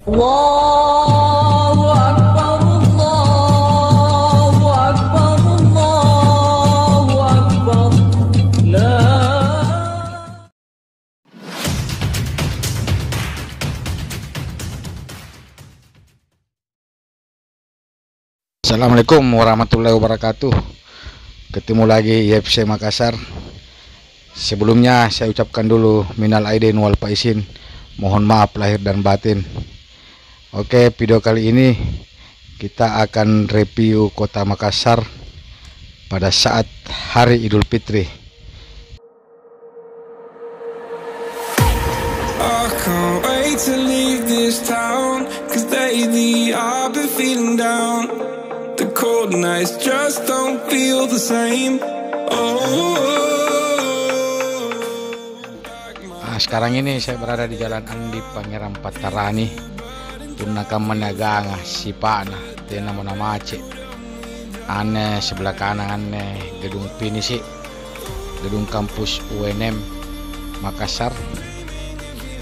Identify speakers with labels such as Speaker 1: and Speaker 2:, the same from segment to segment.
Speaker 1: Allahu Akbar, Allahu Akbar, Allahu Akbar.
Speaker 2: Assalamualaikum warahmatullahi wabarakatuh. Ketemu lagi IFC Makassar. Sebelumnya saya ucapkan dulu minal aidin wal faizin. Mohon maaf lahir dan batin. Oke, video kali ini kita akan review Kota Makassar pada saat hari Idul Fitri.
Speaker 3: I can't wait to leave this town, 'cause lately I've been feeling down. The cold nights just don't feel the same.
Speaker 2: Sekarang ini saya berada di Jalan Andi Pangeran Patarani. Tunakaman naganga si Pana tena mona mace. Ane sebelah kanan ane gedung pinisi, gedung kampus UNM Makassar.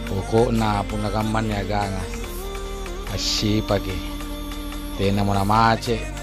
Speaker 2: Pokoknya punakaman naganga asi pagi tena mona mace.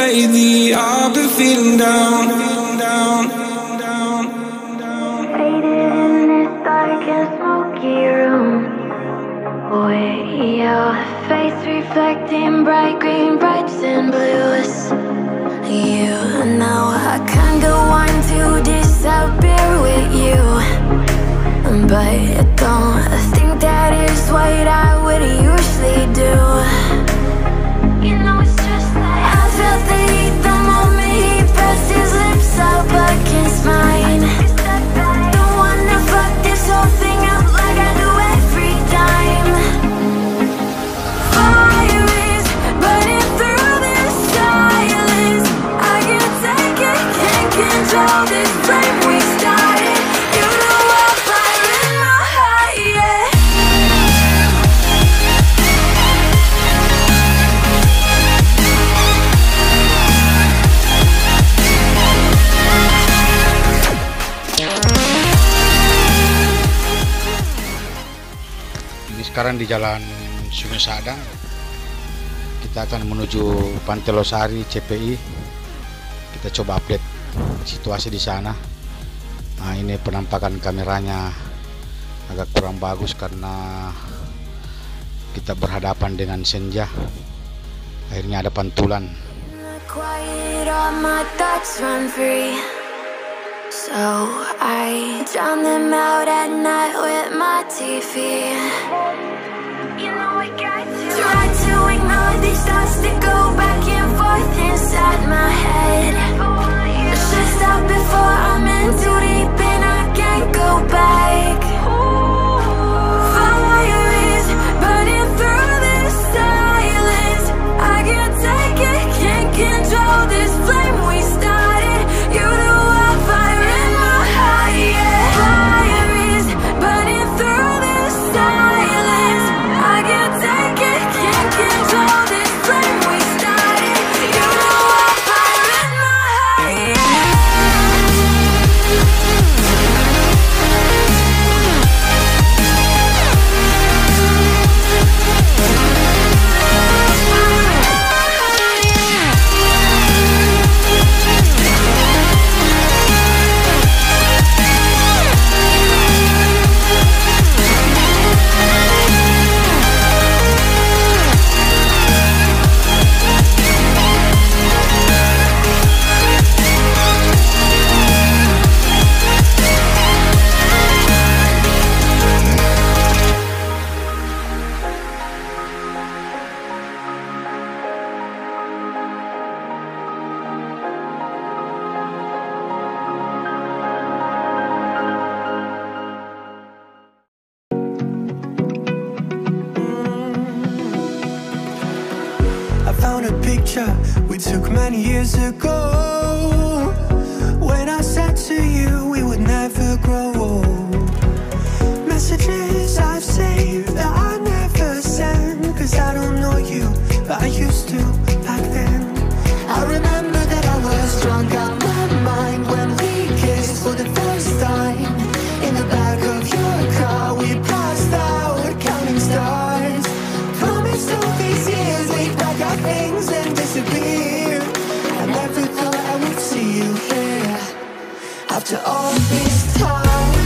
Speaker 3: Lately I've been feeling down.
Speaker 4: Faded in this dark and smoky room, with your face reflecting bright green, brights and blues. You know I can't go on to disappear with you, but don't think that is what I would usually do. You know it's just like I felt the heat the moment he pressed his lips up against mine. Don't wanna fuck this whole thing up like I do every time. Fire is burning through this silence. I can't take it, can't control this flame we started. You know I'm fire in my heart, yeah.
Speaker 2: Sekarang di Jalan Sungai Sadang, kita akan menuju Pantai Losari CPI. Kita coba update situasi di sana. Nah, ini penampakan kameranya agak kurang bagus karena kita berhadapan dengan senja. Akhirnya ada pantulan.
Speaker 4: So I drown them out at night with my TV. You know I got to try to ignore these thoughts that go back and forth inside my head. I should stop before I
Speaker 3: picture we took many years ago, when I said to you we would never grow old. Messages I've saved that I never send, cause I don't know you, but I used to back then. I remember that I was drunk out my mind when we kissed for the first time. In the back of your car we passed out counting stars. Promised all these years we'd pack our things and disappear. I never thought I would see you here after all this time.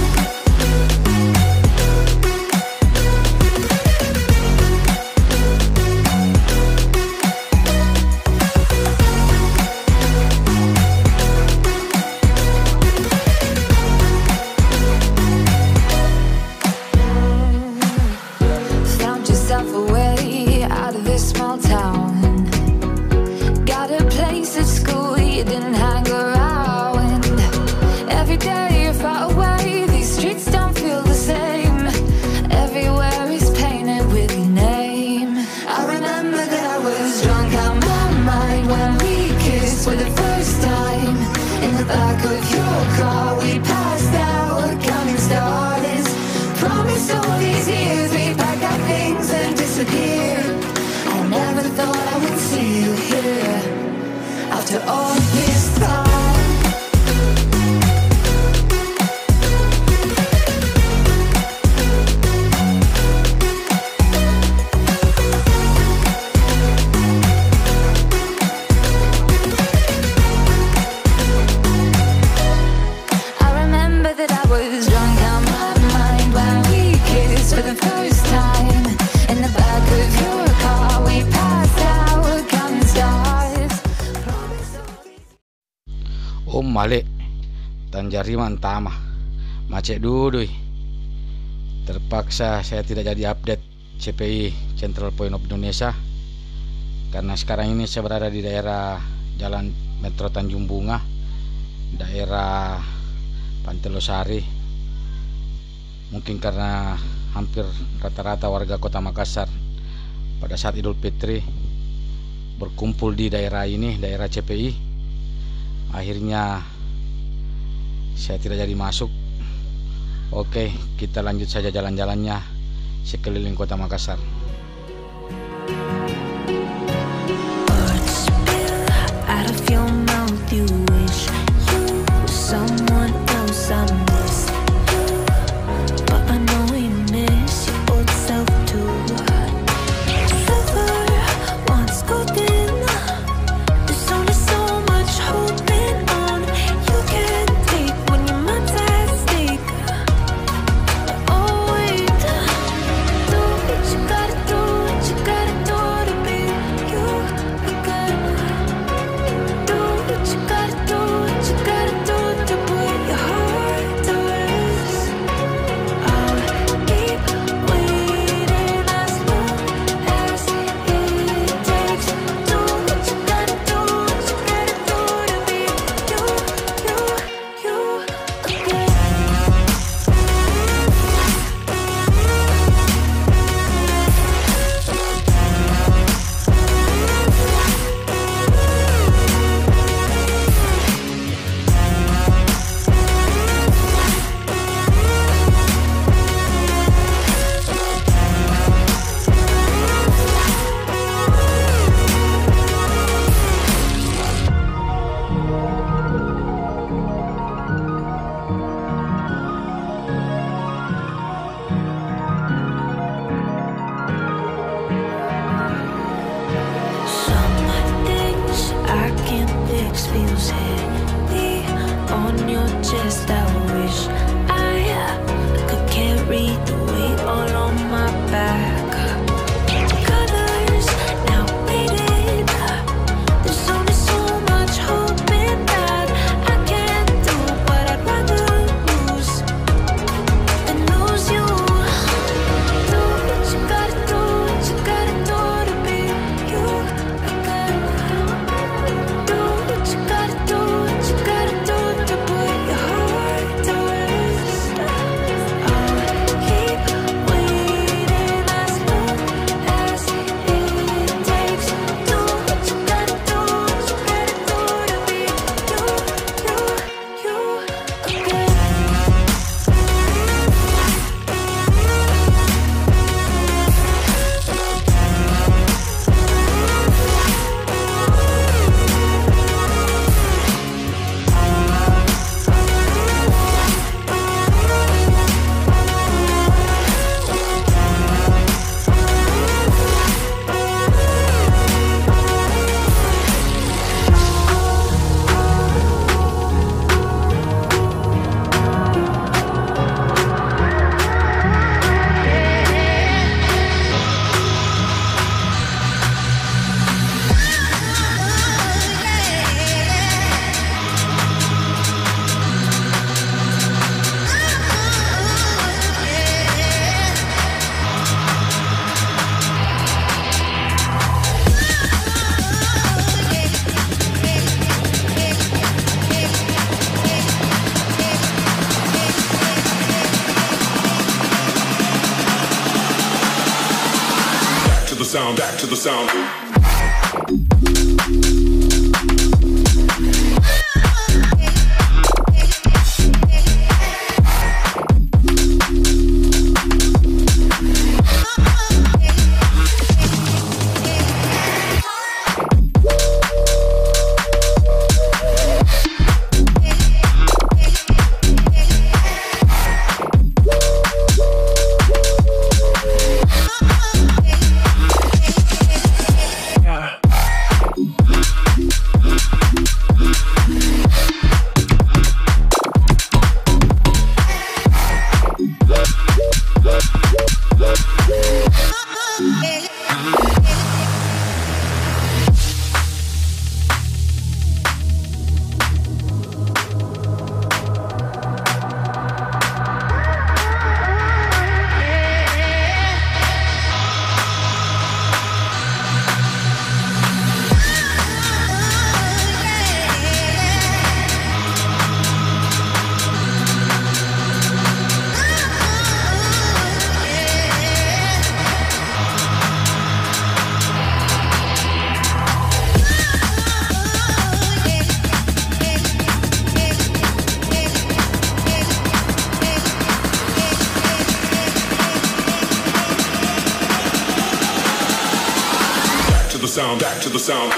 Speaker 2: Male Tanjari Mantama macet dudui. Terpaksa saya tidak jadi update CPI Central Point of Indonesia karena sekarang ini saya berada di daerah Jalan Metro Tanjung Bunga, daerah Pantai Losari. Mungkin karena hampir rata-rata warga Kota Makassar pada saat Idul Fitri berkumpul di daerah ini, daerah CPI. Akhirnya saya tidak jadi masuk. Oke, kita lanjut saja jalan-jalannya sekeliling Kota Makassar.
Speaker 5: to the sound. Back to the sound.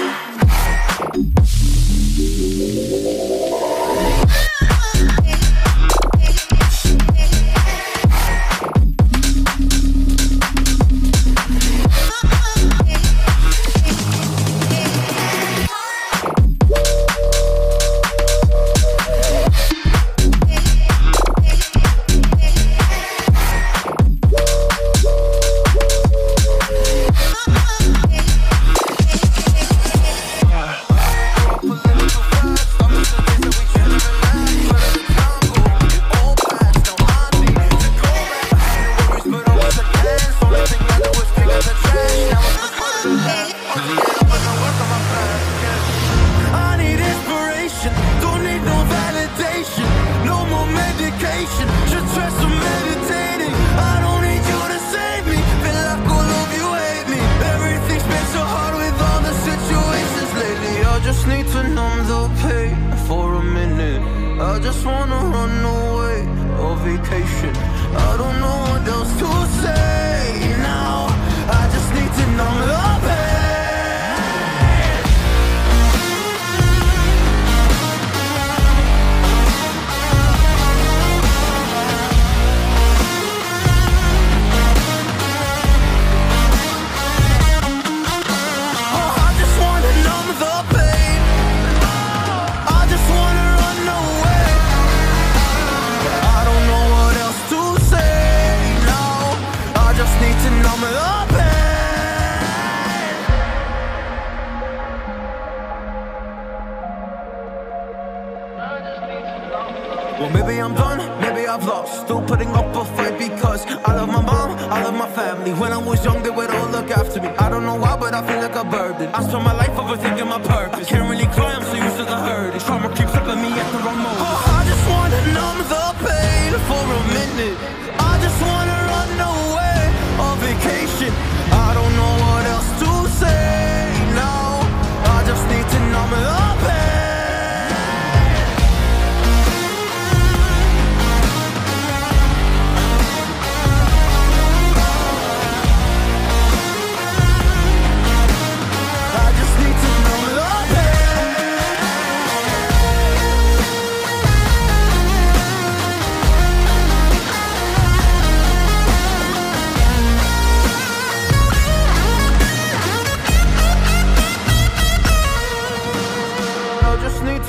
Speaker 3: Well, maybe I'm done, maybe I've lost. Still putting up a fight because I love my mom, I love my family. When I was young, they would all look after me. I don't know why, but I feel like a burden. I spend my life overthinking my purpose. Can't really cry, I'm so used to the hurt. Trauma keeps flipping me at the wrong moment. Oh, I just wanna numb the pain for a minute. I just wanna run away on vacation. I don't know what else to say now. I just need to numb the pain.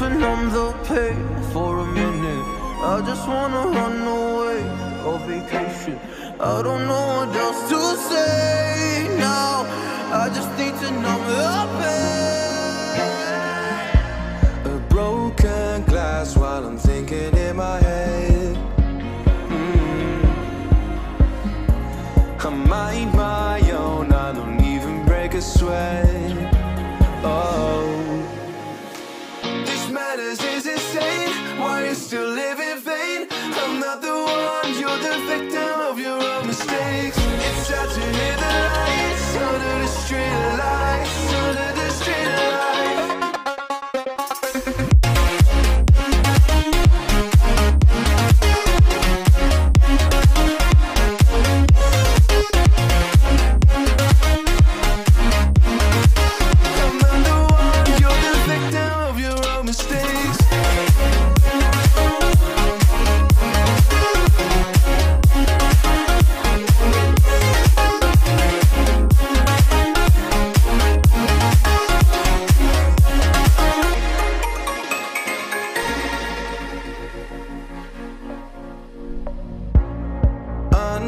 Speaker 3: To numb the pain for a minute. I just wanna run away on vacation. I don't know what else to say now. I just need to numb the pain.
Speaker 6: A broken glass while I'm thinking in my head. I mind my own, I don't even break a sweat. Oh, matters is insane. Why you still live in vain? I'm not the one, you're the victim of your own mistakes. It's sad to hear the lights under the street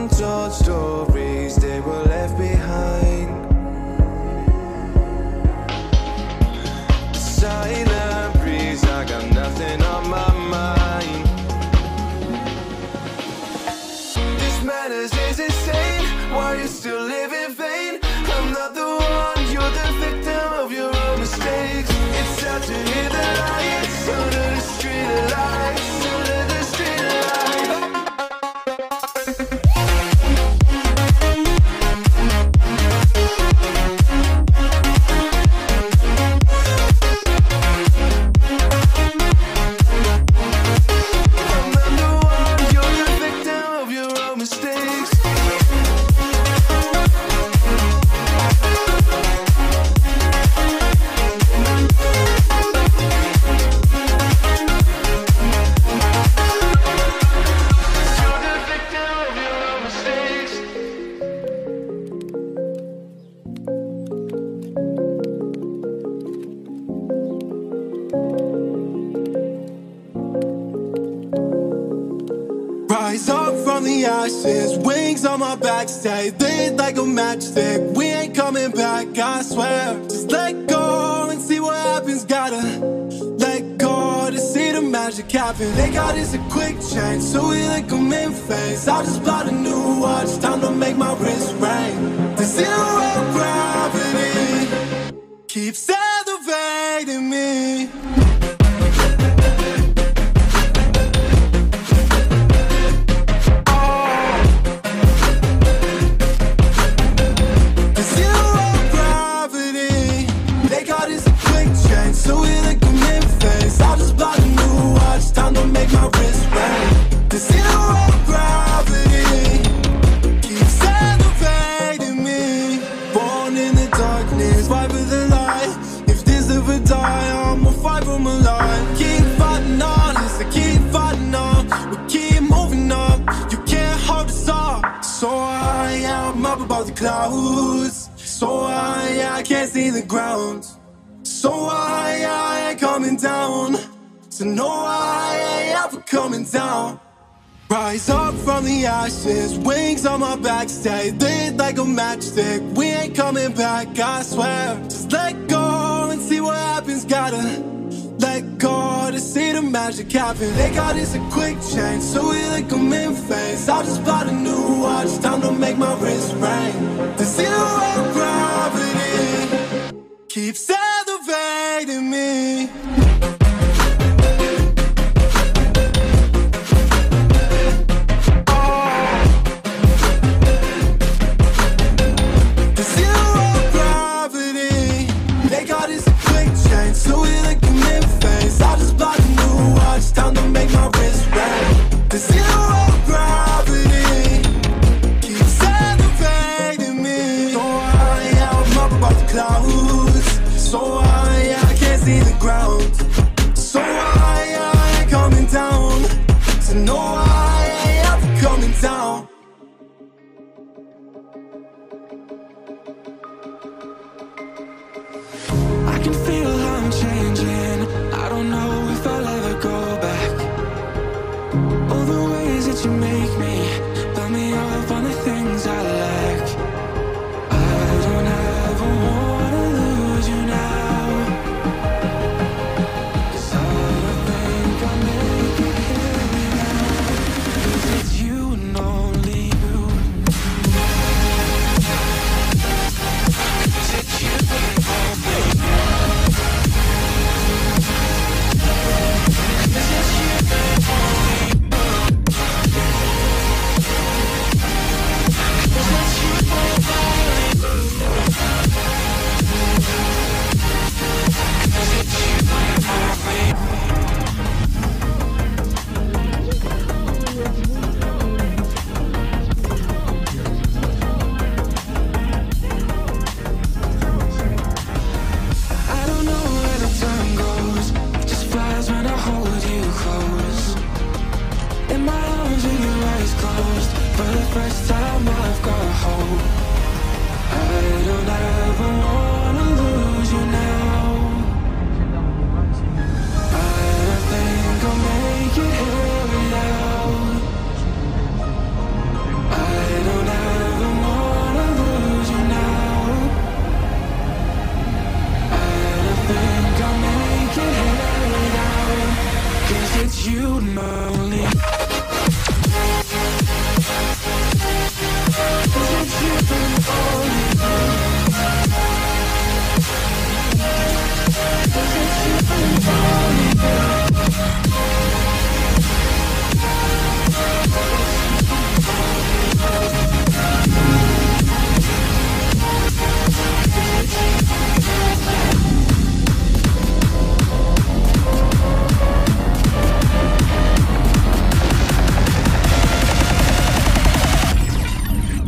Speaker 6: untold stories, they were left behind. The silent breeze, I got nothing on my mind. This madness is insane, why you still live in vain? I'm not the one, you're the victim of your own mistakes. It's sad to hear the lights under the street lights, under the street lights. I'm not the one, you're the victim of your own mistakes. You're the victim of your own mistakes.
Speaker 3: Rise up from the ashes, wings on my back, stay lit like a matchstick. We ain't coming back, I swear. Just let go and see what happens. Gotta let go to see the magic happen. They got us a quick change, so we like them in phase. I'll just buy a new watch, time to make my wrist ring. The zero gravity keeps elevating me. The zero gravity, they got us a quick change, so we like them in phase. I'll just buy a new watch, time to make my wrist ring. The zero gravity keeps elevating me. Born in the darkness, fight for the light. If this ever die, I'ma fight for my life. Keep fighting on, listen, keep fighting on. We keep moving up, you can't hold us up. So high, I'm up above the clouds. So high, I can't see the ground. So high, I ain't coming down. So no, I ain't ever coming down. Rise up from the ashes, wings on my back, stay lit like a matchstick. We ain't coming back, I swear. Just let go and see what happens. Gotta let go to see the magic happen. They got us a quick change, so we like them in phase. I'll just buy a new watch, time to make my wrist ring. The zero gravity keeps elevating me. The zero gravity, they got us a quick change, so we like them in phase. I'll just buy a new watch, time to make my wrist ring. The zero gravity keeps elevating me. So high, I'm up above the clouds. So high, I can't see the ground. So high, I ain't coming down. So no, I ain't ever coming down.
Speaker 6: I can feel how I'm changing. I don't know if I'll ever go back. All the ways that you make me, build me up on the things I lack. I don't ever wanna lose you now. 'Cause I don't think I'll make it here now. 'Cause it's you and only you. 'Cause it's you and only you. I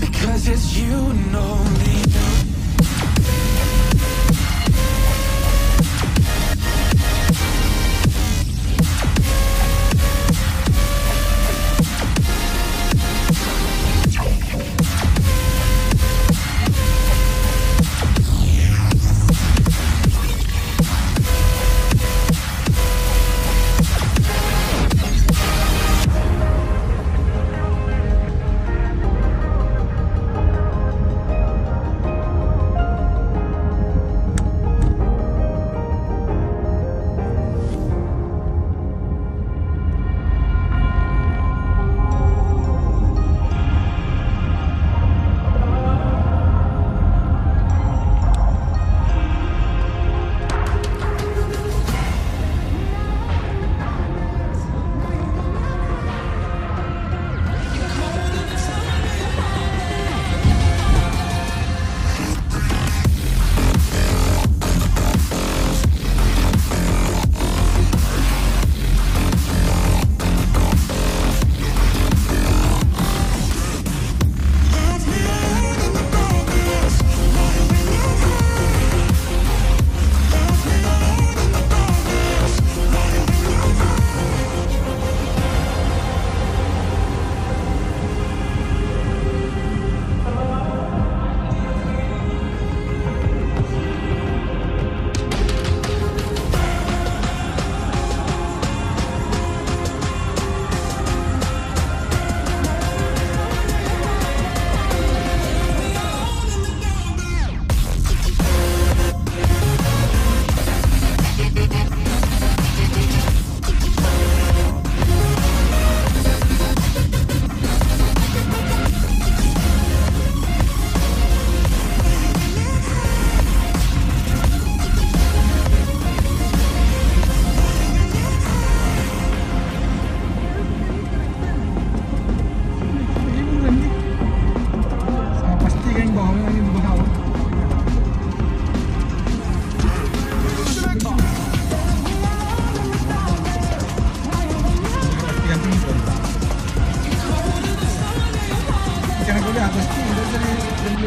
Speaker 6: Because it's you and only you.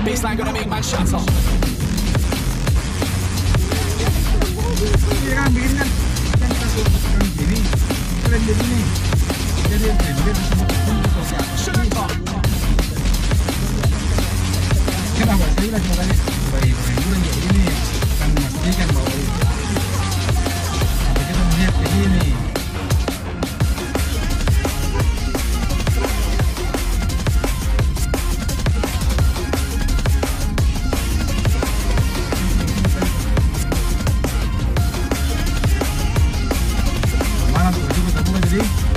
Speaker 5: Baseline gonna make man shut up.
Speaker 7: Iya kan bikin kan satu gini keren jadi nih jadi kenapa saya bilang cuma tadi bayi bulan jadi ini kan memastikan bahwa apa kita melihat begini mana tuh kita jadi